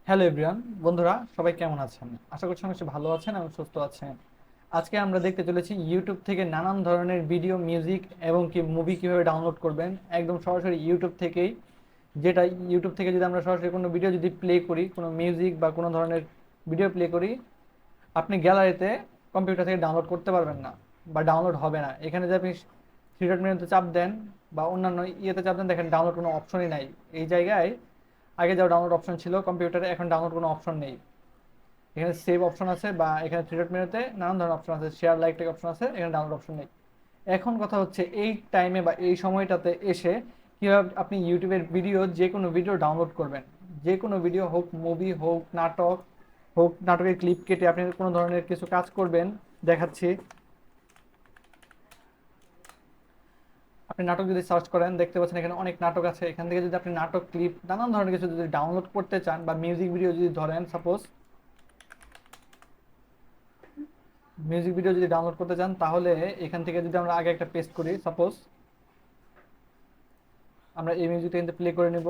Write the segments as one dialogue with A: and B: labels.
A: Hello everyone, বন্ধুরা সবাই কেমন আছেন? আশা করছি অনেক ভালো আছেন এবং সুস্থ আছেন। আজকে আমরা দেখতে চলেছি ইউটিউব থেকে নানান ধরনের ভিডিও, মিউজিক এবং কি মুভি কিভাবে ডাউনলোড করবেন একদম সরাসরি ইউটিউব থেকেই। যেটা ইউটিউব থেকে যদি আমরা সরাসরি কোনো ভিডিও যদি প্লে করি, কোনো মিউজিক বা কোনো ধরনের ভিডিও প্লে করি, আপনি গ্যালারিতে কম্পিউটার থেকে ডাউনলোড করতে পারবেন না বা ডাউনলোড হবে না। এখানে যে আপনি থ্রি ডট মেনুতে চাপ দেন বা অন্যান্য ইয়েতে চাপ দেন, দেখেন ডাউনলোড কোনো অপশনই নাই এই জায়গায়। আগে যাও ডাউনলোড অপশন ছিল কম্পিউটারে, এখন ডাউনলোড কোনো অপশন নেই। এখানে সেভ অপশন আছে বা এখানে থ্রি ডট মেনুতে নানান ধরনের অপশন আছে, শেয়ার লাইক টেক অপশন আছে, এখানে ডাউনলোড অপশন নেই। এখন কথা হচ্ছে এই টাইমে বা এই সময়টাতে এসে কীভাবে আপনি ইউটিউবের ভিডিও, যে কোনো ভিডিও ডাউনলোড করবেন। যে কোনো ভিডিও হোক, মুভি হোক, নাটক হোক, নাটকের ক্লিপ কেটে আপনি কোনো ধরনের কিছু কাজ করবেন, দেখাচ্ছি। আপনি নাটক যদি সার্চ করেন দেখতে পাচ্ছেন এখানে অনেক নাটক আছে। এখান থেকে যদি আপনি নাটক ক্লিপ নানান ধরনের কিছু যদি ডাউনলোড করতে চান বা মিউজিক ভিডিও যদি ধরেন, সাপোজ মিউজিক ভিডিও যদি ডাউনলোড করতে চান, তাহলে এখান থেকে যদি আমরা আগে একটা পেস্ট করি, সাপোজ আমরা এই মিউজিকটা কিন্তু প্লে করে নেব,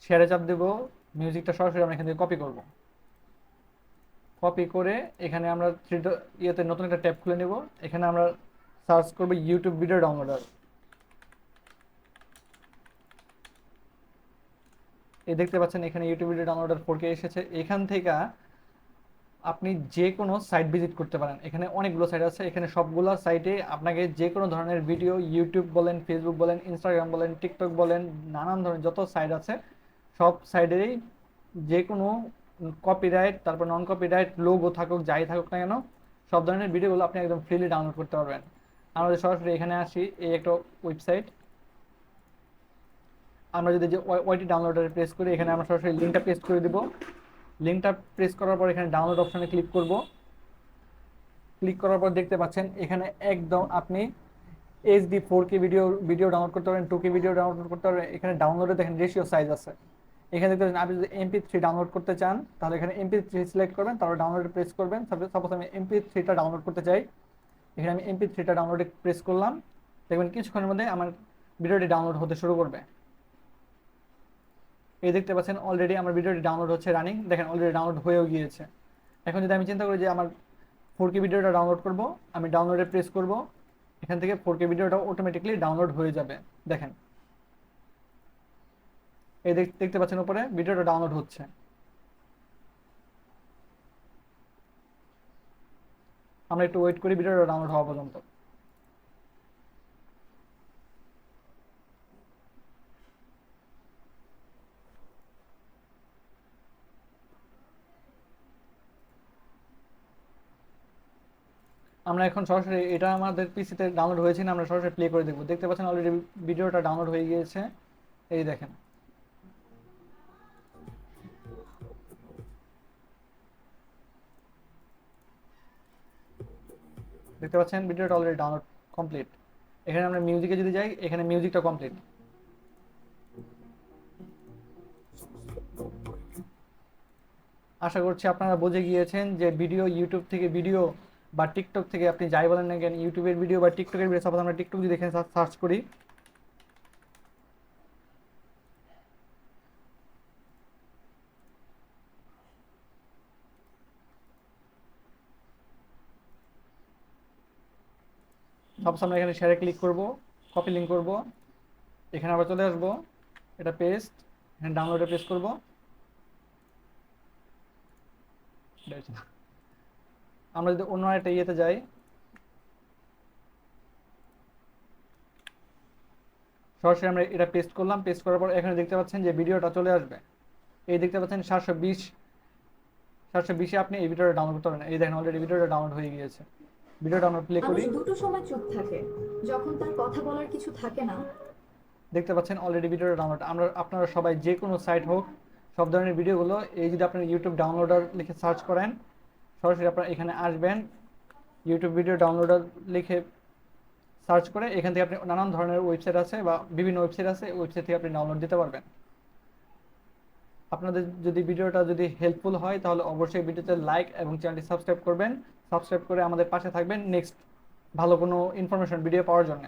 A: শেয়ারে চাপ দেবো, মিউজিকটা সরাসরি আমরা এখান থেকে কপি করব। কপি করে এখানে আমরা ইয়েতে নতুন একটা ট্যাব খুলে নেব। এখানে আমরা সার্চ করব ইউটিউব ভিডিও ডাউনলোডার। এই দেখতে পাচ্ছেন এখানে ইউটিউব ভিডিও ডাউনলোডার 4K এসেছে। এখান থেকে আপনি যে কোনো সাইট ভিজিট করতে পারেন। এখানে অনেকগুলো সাইট আছে, এখানে সবগুলো সাইটে আপনাকে যে কোনো ধরনের ভিডিও, ইউটিউব বলেন, ফেসবুক বলেন, ইনস্টাগ্রাম বলেন, টিকটক বলেন, নানান ধরনের যত সাইট আছে সব সাইডেই যে কোনো কপিরাইট, তারপর নন কপিরাইট, লোগো থাকুক যাই থাকুক না কেন, সব ধরনের ভিডিওগুলো আপনি একদম ফ্রিলি ডাউনলোড করতে পারবেন। আমাদের সরাসরি এখানে আসি, এই একটা ওয়েবসাইট। আমরা যদি যে ওয়াইটি ডাউনলোডারে প্রেস করি, এখানে আমরা সরাসরি লিঙ্কটা পেস্ট করে দিব। লিঙ্কটা প্রেস করার পর এখানে ডাউনলোড অপশনে ক্লিক করব। ক্লিক করার পর দেখতে পাচ্ছেন এখানে একদম আপনি HD 4K video video download করতে পারবেন, 2K ভিডিও ডাউনলোড করতে পারবেন। এখানে ডাউনলোডে দেখেন রেশিও সাইজ আছে। এখানে দেখতে পাচ্ছেন আপনি যদি MP3 ডাউনলোড করতে চান, তাহলে এখানে MP3 সিলেক্ট করবেন, তারপর ডাউনলোডে প্রেস করবেন। সাপোজ আমি MP3টা ডাউনলোড করতে চাই, এখানে আমি MP3টা ডাউনলোডে প্রেস করলাম। দেখবেন কিছুক্ষণের মধ্যে আমার ভিডিওটি ডাউনলোড হতে শুরু করবে। এই দেখতে পাচ্ছেন অলরেডি আমার ভিডিওটি ডাউনলোড হচ্ছে, রানিং, দেখেন অলরেডি ডাউনলোড হয়েও গিয়েছে। এখন যদি আমি চিন্তা করি যে আমার 4K ভিডিওটা ডাউনলোড করব, আমি ডাউনলোডে প্রেস করব, এখান থেকে 4K ভিডিওটা অটোমেটিকলি ডাউনলোড হয়ে যাবে। দেখেন এই দেখতে পাচ্ছেন উপরে ভিডিওটা ডাউনলোড হচ্ছে। আমরা একটু ওয়েট করি ভিডিওটা ডাউনলোড হওয়া পর্যন্ত। আমরা এখন সরাসরি, এটা আমাদের পিসিতে ডাউনলোড হয়েছে না, আমরা সরাসরি প্লে করে দেখবো। দেখতে পাচ্ছেন অলরেডি ভিডিওটা ডাউনলোড হয়ে গিয়েছে। এই দেখেন দেখতে পাচ্ছেন ভিডিওটা অলরেডি ডাউনলোড কমপ্লিট। এখানে আমরা মিউজিকে যদি যাই, এখানে মিউজিকটা কমপ্লিট। আশা করছি আপনারা বুঝে গিয়েছেন যে ভিডিও, ইউটিউব থেকে ভিডিও বা টিকটক থেকে, আপনি যাই বলেন না কেন, ইউটিউবের ভিডিও বা টিকটকের ভিডিও, সাপোজ আমরা টিকটক যদি এখানে সার্চ করি, সাপোজ আমরা এখানে শেয়ারে ক্লিক করব, কপি লিঙ্ক করব, এখানে আবার চলে আসবো, এটা পেস্ট, এখানে ডাউনলোডে প্রেস করব। আমরা যদি অন্য একটা ইয়েতে যাই, সরাসরি আমরা এটা পেস্ট করলাম, পেস্ট করার পর এখানে দেখতে পাচ্ছেন যে ভিডিওটা চলে আসবে। এই দেখতে পাচ্ছেন 720 আপনি এই ভিডিওটা ডাউনলোড করতে পারেন। এই দেখেন অলরেডি ভিডিওটা ডাউনলোড হয়ে গিয়েছে। ভিডিও ডাউনলোড প্লে
B: মানুষ
A: করি,
B: দুটো সময় চুপ থাকে, যখন তার কথা বলার কিছু থাকে না।
A: দেখতে পাচ্ছেন অলরেডি ভিডিওটা ডাউনলোড। আমরা আপনারা সবাই যে কোনো সাইট হোক, সব ধরনের ভিডিওগুলো এই যদি আপনার ইউটিউব ডাউনলোডার লিখে সার্চ করেন, সরাসরি আপনারা এখানে আসবেন, ইউটিউব ভিডিও ডাউনলোডার লিখে সার্চ করে এখান থেকে আপনি নানান ধরনের ওয়েবসাইট আছে বা বিভিন্ন ওয়েবসাইট আছে, ওয়েবসাইট থেকে আপনি ডাউনলোড দিতে পারবেন। আপনাদের যদি ভিডিওটা যদি হেল্পফুল হয়, তাহলে অবশ্যই ভিডিওতে লাইক এবং চ্যানেলটি সাবস্ক্রাইব করবেন। সাবস্ক্রাইব করে আমাদের পাশে থাকবেন নেক্সট ভালো কোনো ইনফরমেশন ভিডিও পাওয়ার জন্য।